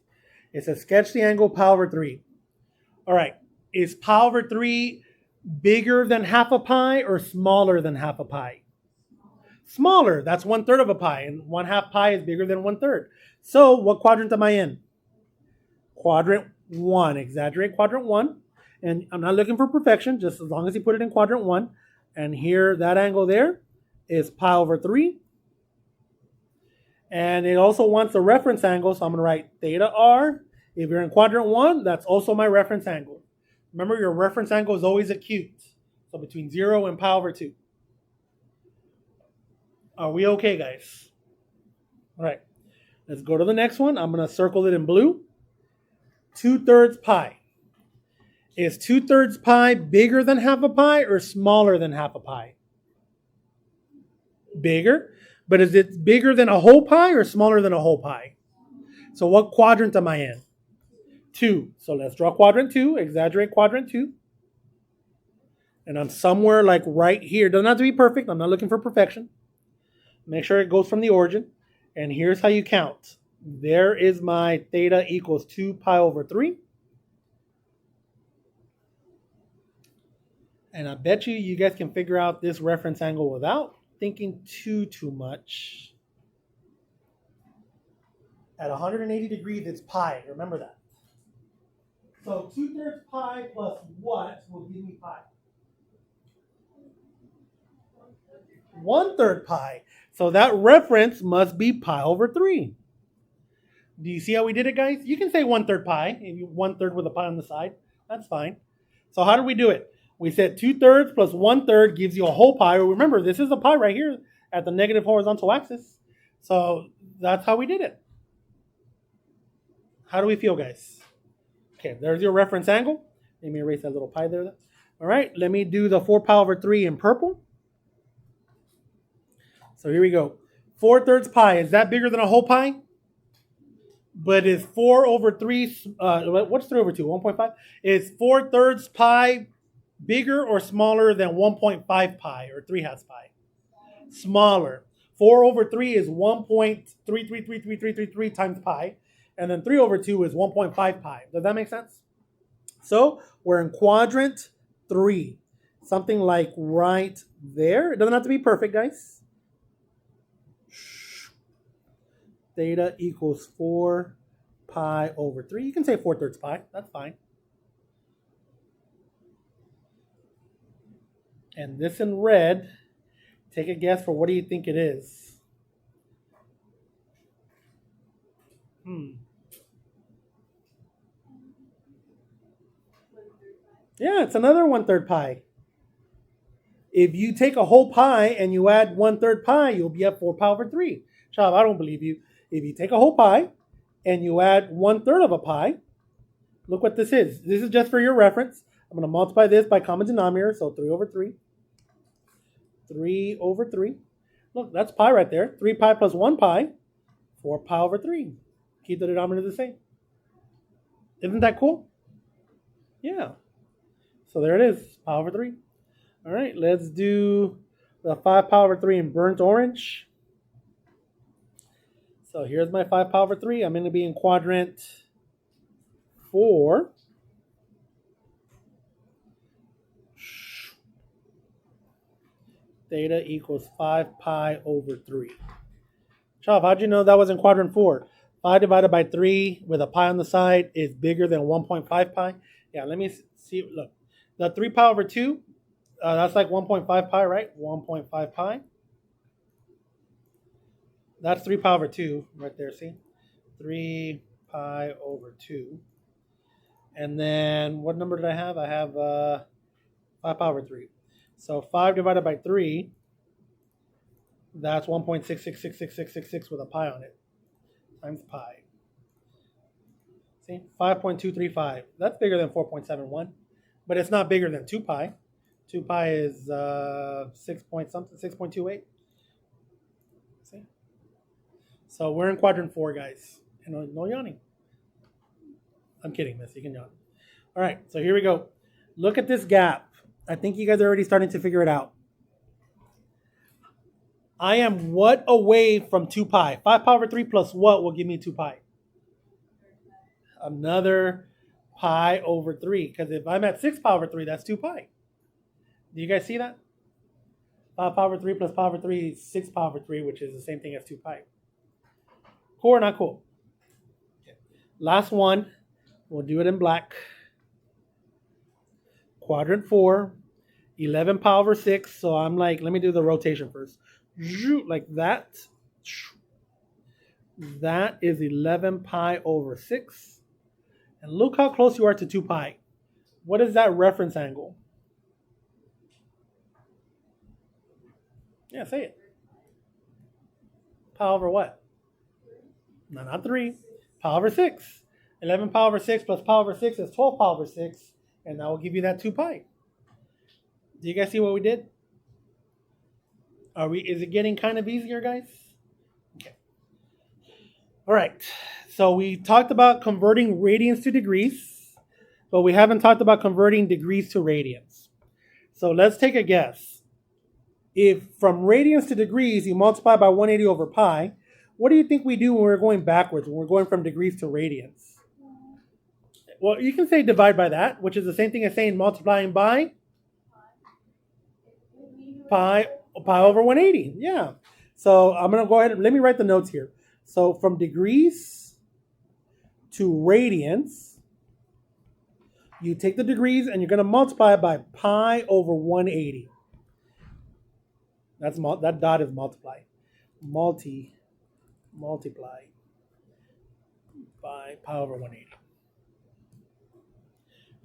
It says sketch the angle pi over 3. All right. Is pi over 3 bigger than half a pi or smaller than half a pi? Smaller. That's 1/3 of a pi, and 1/2 pi is bigger than 1/3. So what quadrant am I in? Quadrant 1. Exaggerate quadrant 1. And I'm not looking for perfection, just as long as you put it in quadrant 1. And here, that angle there is pi over 3. And it also wants a reference angle, so I'm going to write theta r If you're in quadrant 1, that's also my reference angle. Remember, your reference angle is always acute. So between 0 and pi over 2. Are we okay, guys? All right. Let's go to the next one. I'm going to circle it in blue. 2/3 pi. Is 2/3 pi bigger than half a pi or smaller than half a pi? Bigger. But is it bigger than a whole pi or smaller than a whole pi? So what quadrant am I in? 2. So let's draw quadrant 2. Exaggerate quadrant 2. And I'm somewhere like right here. Doesn't have to be perfect. I'm not looking for perfection. Make sure it goes from the origin. And here's how you count. There is my theta equals 2 pi over 3. And I bet you guys can figure out this reference angle without thinking too much. At 180 degrees, it's pi. Remember that. So 2/3 pi plus what will give me pi? 1/3 pi. So that reference must be pi over 3. Do you see how we did it, guys? You can say 1/3 pi, if you 1/3 with a pi on the side. That's fine. So how do we do it? We said 2/3 plus 1/3 gives you a whole pi. Remember, this is a pi right here at the negative horizontal axis. So that's how we did it. How do we feel, guys? Okay, there's your reference angle. Let me erase that little pi there. All right, let me do the 4 pi over 3 in purple. So here we go. 4/3 pi, is that bigger than a whole pi? But is 4 over 3, what's 3 over 2? 1.5? Is 4/3 pi bigger or smaller than 1.5 pi or 3/2 pi? Smaller. 4 over 3 is 1.333333 times pi. And then 3 over 2 is 1.5 pi. Does that make sense? So we're in quadrant 3. Something like right there. It doesn't have to be perfect, guys. Theta equals 4 pi over 3. You can say 4/3 pi. That's fine. And this in red, take a guess for what do you think it is? Yeah, it's another 1/3 pi. If you take a whole pi and you add 1/3 pi, you'll be at 4 pi over 3. Shav, I don't believe you. If you take a whole pi and you add 1/3 of a pi, look what this is. This is just for your reference. I'm going to multiply this by common denominator, so 3 over 3. 3 over 3. Look, that's pi right there. 3 pi plus 1 pi, 4 pi over 3. Keep the denominator the same. Isn't that cool? Yeah. So there it is, pi over 3. All right, let's do the 5 pi over 3 in burnt orange. So here's my 5 pi over 3. I'm going to be in quadrant 4. Theta equals 5 pi over 3. Chav, how'd you know that was in quadrant 4? 5 divided by 3 with a pi on the side is bigger than 1.5 pi. Yeah, let me see. Look, the 3 pi over 2, that's like 1.5 pi, right? 1.5 pi. That's 3 pi over 2 right there, see? 3 pi over 2. And then what number did I have? I have 5 pi over 3. So 5 divided by 3, that's 1.666666 with a pi on it, times pi. See, 5.235. That's bigger than 4.71, but it's not bigger than 2 pi. 2 pi is 6 point something, 6.28. See? So we're in quadrant 4, guys. And no yawning. I'm kidding, miss. You can yawn. All right, so here we go. Look at this gap. I think you guys are already starting to figure it out. I am what away from 2 pi? 5 pi over 3 plus what will give me 2 pi? Another pi over 3. Because if I'm at 6 pi over 3, that's 2 pi. Do you guys see that? 5 pi over 3 plus pi over 3 is 6 pi over 3, which is the same thing as 2 pi. Cool or not cool? Okay. Last one. We'll do it in black. Quadrant 4. 11 pi over 6. So I'm like, let me do the rotation first. Like that. That is 11 pi over 6. And look how close you are to 2 pi. What is that reference angle? Yeah, say it. Pi over what? No, not 3. Pi over 6. 11 pi over 6 plus pi over 6 is 12 pi over 6. And that will give you that 2 pi. Do you guys see what we did? Is it getting kind of easier, guys? Okay. All right. So we talked about converting radians to degrees, but we haven't talked about converting degrees to radians. So let's take a guess. If from radians to degrees you multiply by 180 over pi, what do you think we do when we're going backwards, when we're going from degrees to radians? Well, you can say divide by that, which is the same thing as saying multiplying by pi over 180. Yeah. So I'm going to go ahead and let me write the notes here. So from degrees to radians, you take the degrees and you're going to multiply it by pi over 180. That dot is multiply. Multiply by pi over 180.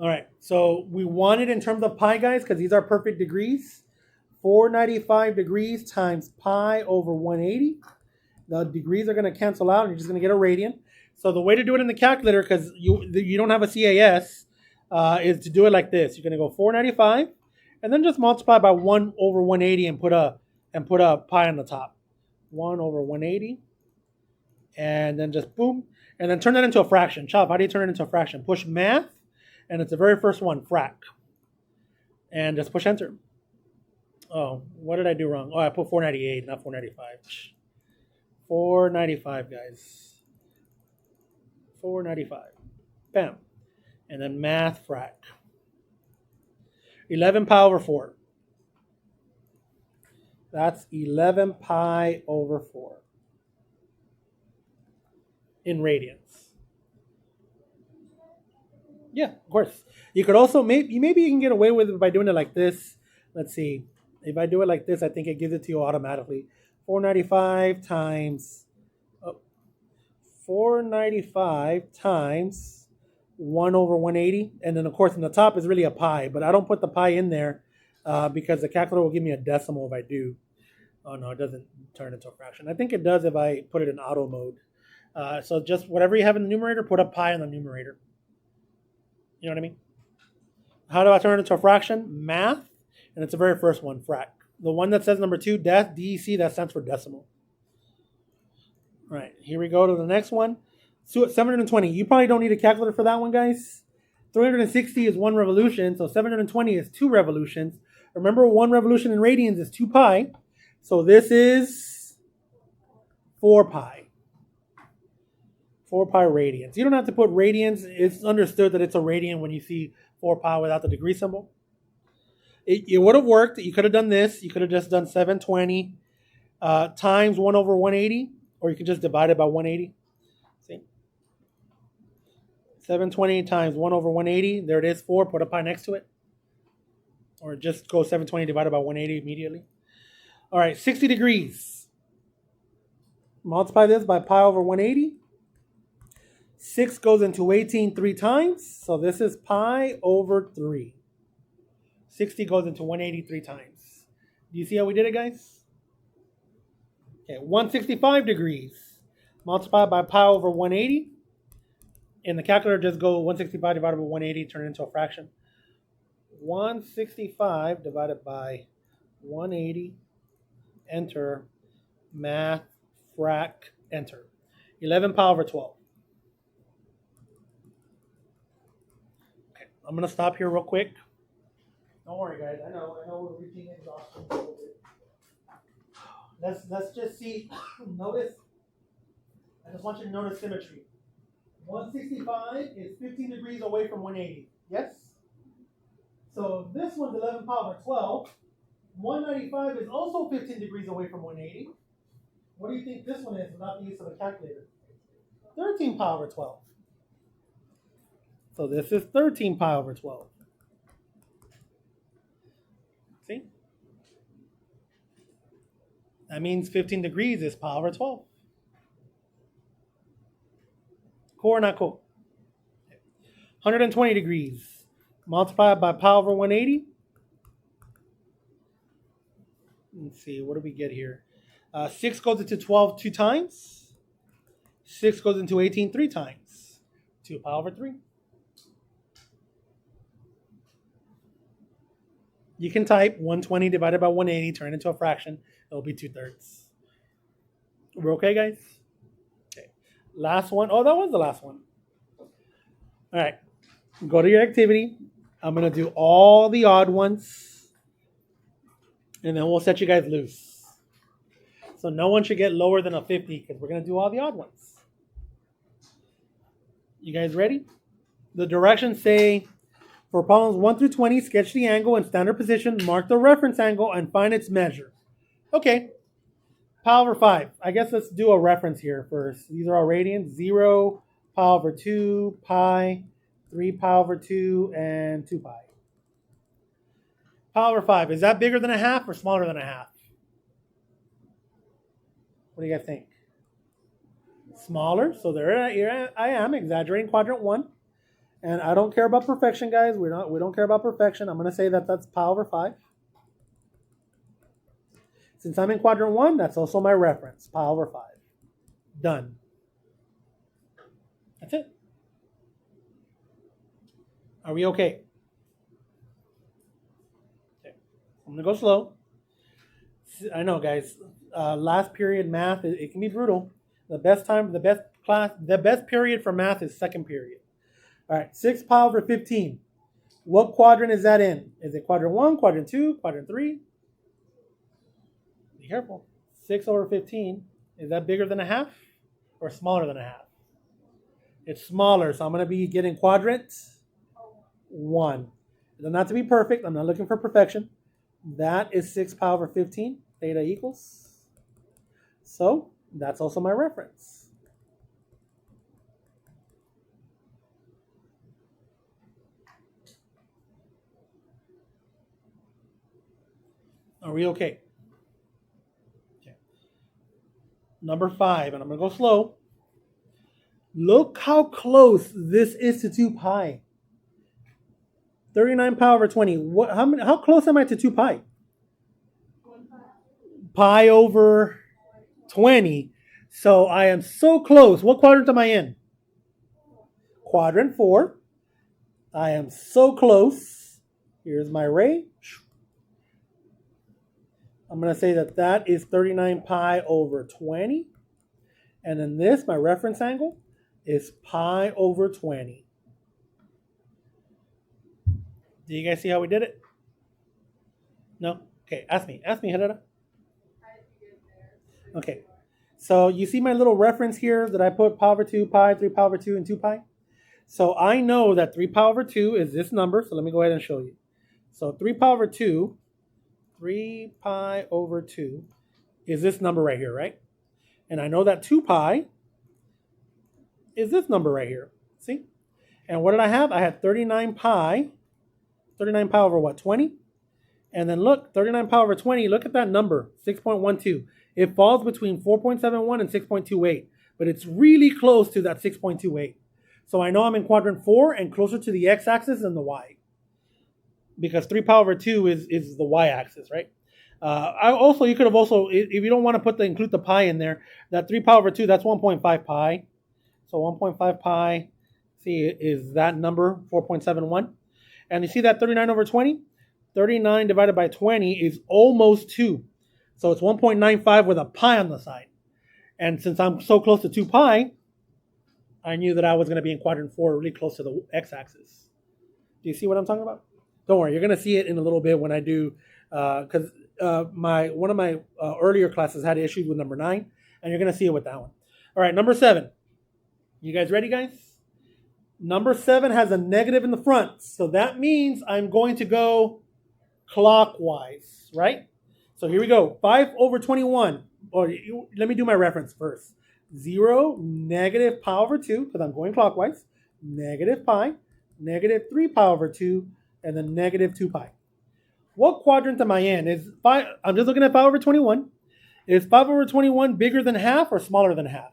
All right, so we want it in terms of pi, guys, because these are perfect degrees. 495 degrees times pi over 180. The degrees are going to cancel out, and you're just going to get a radian. So the way to do it in the calculator, because you don't have a CAS, is to do it like this. You're going to go 495, and then just multiply by 1 over 180 and put a pi on the top. 1 over 180, and then just boom, and then turn that into a fraction. Chop, how do you turn it into a fraction? Push math, and it's the very first one, frac. And just push enter. Oh, what did I do wrong? Oh, I put 498, not 495. 495, guys. 495. Bam. And then math frac. 11 pi over 4. That's 11 pi over 4 in radians. Yeah, of course. You could also, maybe you can get away with it by doing it like this. Let's see. If I do it like this, I think it gives it to you automatically. 495 times 1 over 180. And then, of course, in the top is really a pi. But I don't put the pi in there because the calculator will give me a decimal if I do. Oh, no, it doesn't turn into a fraction. I think it does if I put it in auto mode. So just whatever you have in the numerator, put a pi in the numerator. You know what I mean? How do I turn it into a fraction? Math. And it's the very first one, frac. The one that says number 2, DEC, that stands for decimal. All right, here we go to the next one. So 720. You probably don't need a calculator for that one, guys. 360 is 1 revolution, so 720 is 2 revolutions. Remember, 1 revolution in radians is 2 pi. So this is 4 pi. 4 pi radians. You don't have to put radians. It's understood that it's a radian when you see 4 pi without the degree symbol. It would have worked. You could have done this. You could have just done 720 times 1 over 180, or you could just divide it by 180. See? 720 times 1 over 180. There it is, 4. Put a pi next to it. Or just go 720 divided by 180 immediately. All right, 60 degrees. Multiply this by pi over 180. 6 goes into 18 3 times. So this is pi over 3. 60 goes into 180 3 times. Do you see how we did it, guys? Okay, 165 degrees. Multiply by pi over 180. In the calculator, just go 165 divided by 180, turn it into a fraction. 165 divided by 180, enter, math, frac, enter. 11 pi over 12. Okay, I'm going to stop here real quick. Don't worry, guys. I know we're reaching exhaustion a little bit. Let's just see. Notice. I just want you to notice symmetry. 165 is 15 degrees away from 180. Yes? So this one's 11 pi over 12. 195 is also 15 degrees away from 180. What do you think this one is without the use of a calculator? 13 pi over 12. So this is 13 pi over 12. See? That means 15 degrees is pi over 12. Cool or not cool? 120 degrees. Multiply by pi over 180. Let's see, what do we get here? 6 goes into 12 two times. 6 goes into 18 three times. 2 pi over 3. You can type 120 divided by 180, turn it into a fraction. It'll be 2/3. We're okay, guys? Okay. Last one. Oh, that was the last one. All right. Go to your activity. I'm going to do all the odd ones. And then we'll set you guys loose. So no one should get lower than a 50 because we're going to do all the odd ones. You guys ready? The directions say, for problems 1 through 20, sketch the angle in standard position, mark the reference angle, and find its measure. Okay. Pi over 5. I guess let's do a reference here first. These are all radians. 0, pi over 2, pi, 3 pi over 2, and 2 pi. Pi over 5. Is that bigger than a half or smaller than a half? What do you guys think? Smaller. So here I am exaggerating quadrant 1. And I don't care about perfection, guys. We don't care about perfection. I'm going to say that that's pi over 5. Since I'm in quadrant 1, that's also my reference, pi over 5. Done. That's it. Are we okay? Okay. I'm going to go slow. I know, guys. Last period math, it can be brutal. The best period for math is second period. All right, 6 pi over 15. What quadrant is that in? Is it quadrant 1, quadrant 2, quadrant 3? Be careful. 6 over 15. Is that bigger than a half or smaller than a half? It's smaller, so I'm going to be getting quadrant 1. It doesn't have to be perfect. I'm not looking for perfection. That is 6 pi over 15. Theta equals. So that's also my reference. Are we okay? Okay. Number 5, and I'm going to go slow. Look how close this is to 2 pi. 39 pi over 20. How close am I to 2 pi? 1 pi. Pi over 20. So I am so close. What quadrant am I in? Quadrant 4. I am so close. Here's my ray. I'm going to say that that is 39 pi over 20. And then this, my reference angle, is pi over 20. Do you guys see how we did it? No? Okay, ask me, Herrera. Okay, so you see my little reference here that I put pi over 2, pi, 3 pi over 2, and 2 pi? So I know that 3 pi over 2 is this number, so let me go ahead and show you. So 3 pi over 2 is this number right here, right? And I know that 2 pi is this number right here. See? And what did I have? I had 39 pi over what, 20? And then look, 39 pi over 20, look at that number, 6.12. It falls between 4.71 and 6.28, but it's really close to that 6.28. So I know I'm in quadrant 4 and closer to the x-axis than the y. Because 3 pi over 2 is the y-axis, right? You could have also, if you don't want to include the pi in there, that 3 pi over 2, that's 1.5 pi. So 1.5 pi, see, is that number, 4.71. And you see that 39 over 20? 39 divided by 20 is almost 2. So it's 1.95 with a pi on the side. And since I'm so close to 2 pi, I knew that I was going to be in quadrant 4, really close to the x-axis. Do you see what I'm talking about? Don't worry, you're going to see it in a little bit when I do, because one of my earlier classes had issues with number 9, and you're going to see it with that one. All right, number 7. You guys ready, guys? Number 7 has a negative in the front, so that means I'm going to go clockwise, right? So here we go. 5 over 21. Let me do my reference first. 0, negative pi over 2, because I'm going clockwise. Negative pi, negative 3 pi over 2, and then negative 2 pi. What quadrant am I in? I'm just looking at 5 over 21. Is 5 over 21 bigger than half or smaller than half?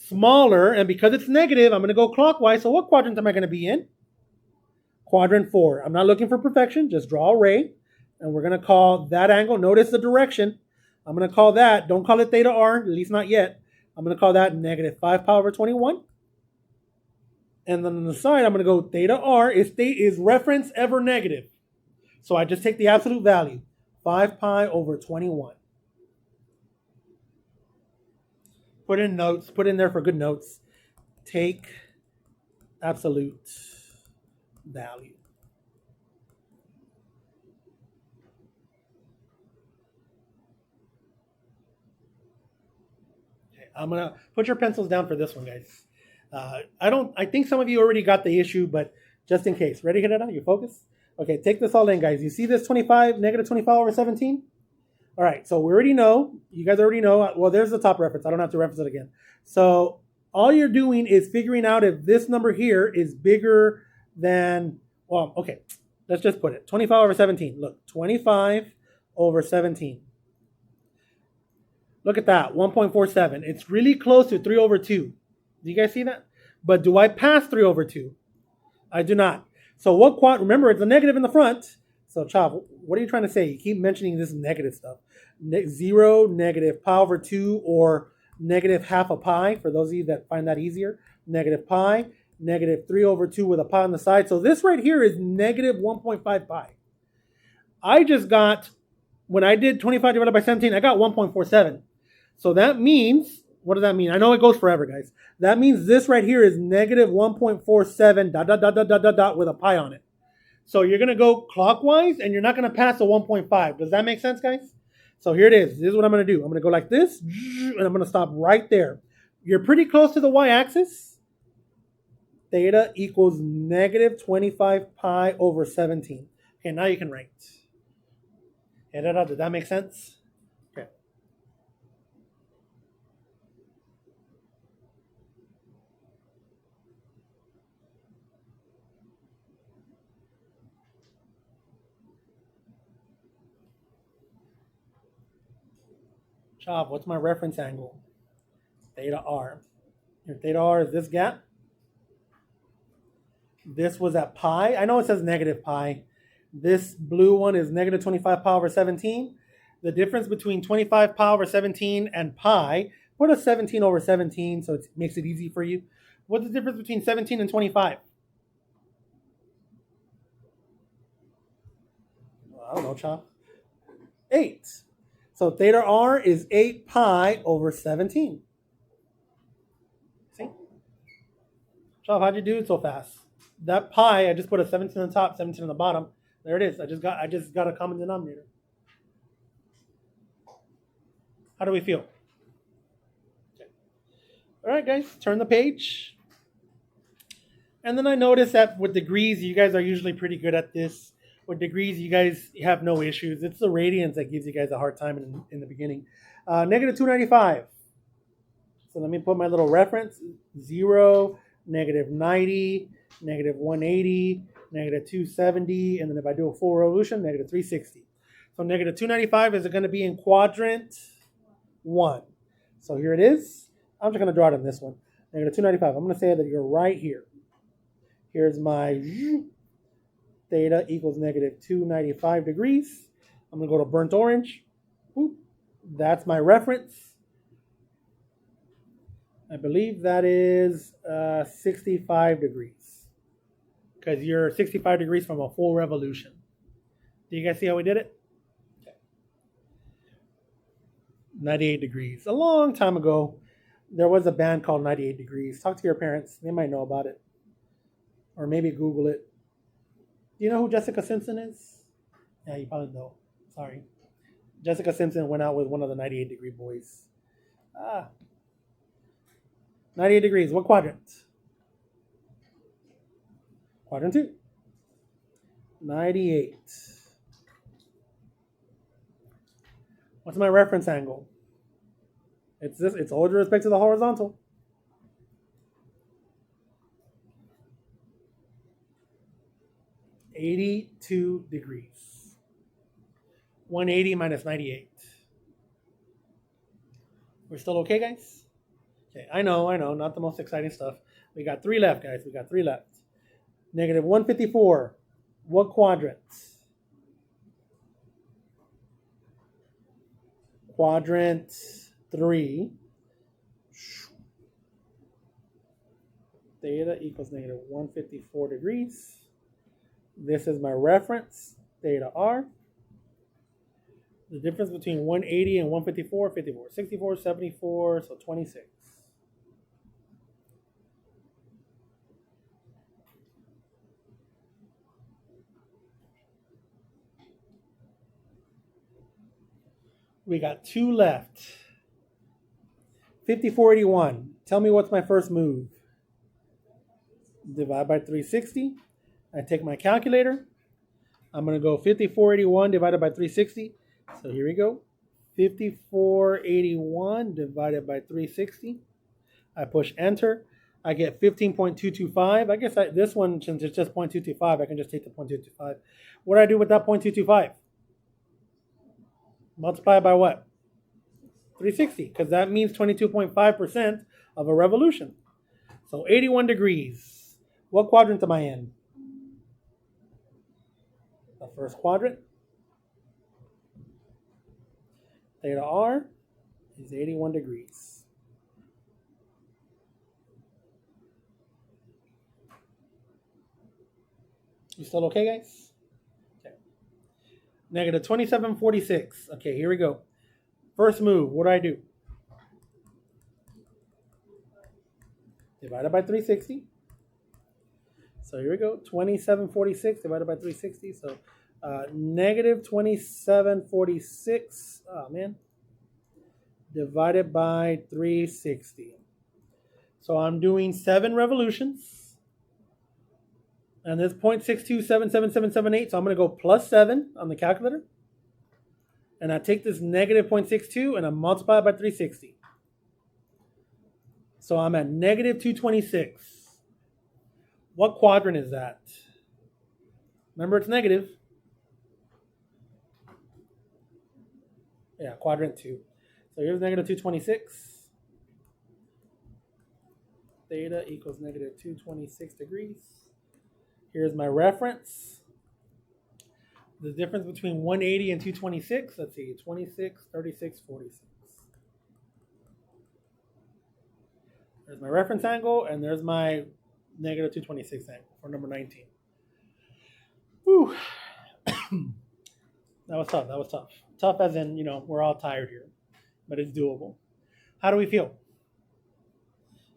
smaller, and because it's negative, I'm going to go clockwise. So what quadrant am I going to be in? Quadrant 4. I'm not looking for perfection. Just draw a ray, and we're going to call that angle. Notice the direction. I'm going to call that, don't call it theta r, at least not yet. I'm going to call that negative 5 pi over 21. And then on the side, I'm going to go theta r is reference ever negative. So I just take the absolute value, 5 pi over 21. Put in notes, put in there for good notes. Take absolute value. Okay, I'm gonna put your pencils down for this one, guys. I think some of you already got the issue, but just in case. Ready, Handout? You focus? Okay, take this all in, guys. You see this 25, negative 25 over 17? All right, so we already know. You guys already know. Well, there's the top reference. I don't have to reference it again. So all you're doing is figuring out if this number here is bigger than, well, okay, let's just put it. 25 over 17. Look, 25 over 17. Look at that, 1.47. It's really close to 3 over 2. Do you guys see that? But do I pass 3 over 2? I do not. So what remember, it's a negative in the front. So, Chav, what are you trying to say? You keep mentioning this negative stuff. 0, negative pi over 2, or negative half a pi, for those of you that find that easier. Negative pi, negative 3 over 2 with a pi on the side. So this right here is negative 1.5 pi. I just got, when I did 25 divided by 17, I got 1.47. So that means, what does that mean? I know it goes forever, guys. That means this right here is negative 1.47 dot, dot, dot, dot, dot, dot, dot with a pi on it. So you're going to go clockwise, and you're not going to pass the 1.5. Does that make sense, guys? So here it is. This is what I'm going to do. I'm going to go like this, and I'm going to stop right there. You're pretty close to the y-axis. Theta equals negative 25 pi over 17. Okay, now you can write. Did that make sense? Okay. Chop, what's my reference angle? Theta r. Your theta r is this gap. This was at pi. I know it says negative pi. This blue one is negative 25 pi over 17. The difference between 25 pi over 17 and pi, put a 17 over 17 so it makes it easy for you. What's the difference between 17 and 25? Well, I don't know, Chop. 8. So theta r is 8 pi over 17. See? Chop, how'd you do it so fast? That pi, I just put a 17 on the top, 17 on the bottom. There it is. I just got a common denominator. How do we feel? Okay. All right, guys, turn the page. And then I noticed that with degrees, you guys are usually pretty good at this. With degrees, you guys have no issues. It's the radians that gives you guys a hard time in the beginning. Negative 295. So let me put my little reference. 0, negative 90, negative 180, negative 270, and then if I do a full revolution, negative 360. So negative 295 is going to be in quadrant 1. So here it is. I'm just going to draw it on this one. Negative 295. I'm going to say that you're right here. Here's my theta equals negative 295 degrees. I'm going to go to burnt orange. Boop. That's my reference. I believe that is 65 degrees. Because you're 65 degrees from a full revolution. Do you guys see how we did it? Okay. 98 degrees. A long time ago, there was a band called 98 Degrees. Talk to your parents. They might know about it. Or maybe Google it. Do you know who Jessica Simpson is? Yeah, you probably know. Sorry. Jessica Simpson went out with one of the 98 Degree boys. 98 degrees. What quadrant? Quadrant 2. 98. What's my reference angle? It's this. It's all with respect to the horizontal. $82 degrees. 180 minus 98. We're still okay, guys? Okay, I know, not the most exciting stuff. We got 3 left, guys. We got 3 left. Negative 154. What quadrant? Quadrant 3. Theta equals negative 154 degrees. This is my reference, theta r. The difference between 180 and 154, 54, 64, 74, so 26. We got 2 left. 5481. Tell me what's my first move. Divide by 360. I take my calculator. I'm going to go 5481 divided by 360. So here we go. 5481 divided by 360. I push enter. I get 15.225. I guess this one, since it's just 0.225, I can just take the 0.225. What do I do with that 0.225? Multiply by what? 360, because that means 22.5% of a revolution. So 81 degrees. What quadrant am I in? The first quadrant. Theta r is 81 degrees. You still okay, guys? Okay. Negative 2746. Okay, here we go. First move, what do I do? Divided by 360. So here we go. 2746 divided by 360. So negative 2746. Oh, man. Divided by 360. So I'm doing 7 revolutions. And this 0.62777778. So I'm going to go plus 7 on the calculator. And I take this negative 0.62 and I multiply it by 360. So I'm at negative 226. What quadrant is that? Remember, it's negative. Yeah, quadrant 2. So here's negative 226. Theta equals negative 226 degrees. Here's my reference. The difference between 180 and 226, let's see, 26, 36, 46. There's my reference angle, and there's my negative 226 angle for number 19. Whew. That was tough. Tough as in, we're all tired here, but it's doable. How do we feel?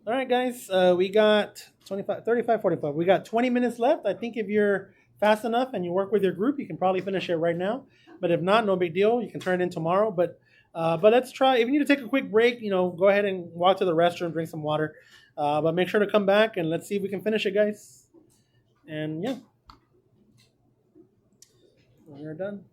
All right, guys, we got 25, 35, 45. We got 20 minutes left. I think if you're fast enough and you work with your group, you can probably finish it right now. But if not, no big deal. You can turn it in tomorrow. But let's try. If you need to take a quick break, go ahead and walk to the restroom, drink some water. But make sure to come back and let's see if we can finish it, guys. And yeah, we're done.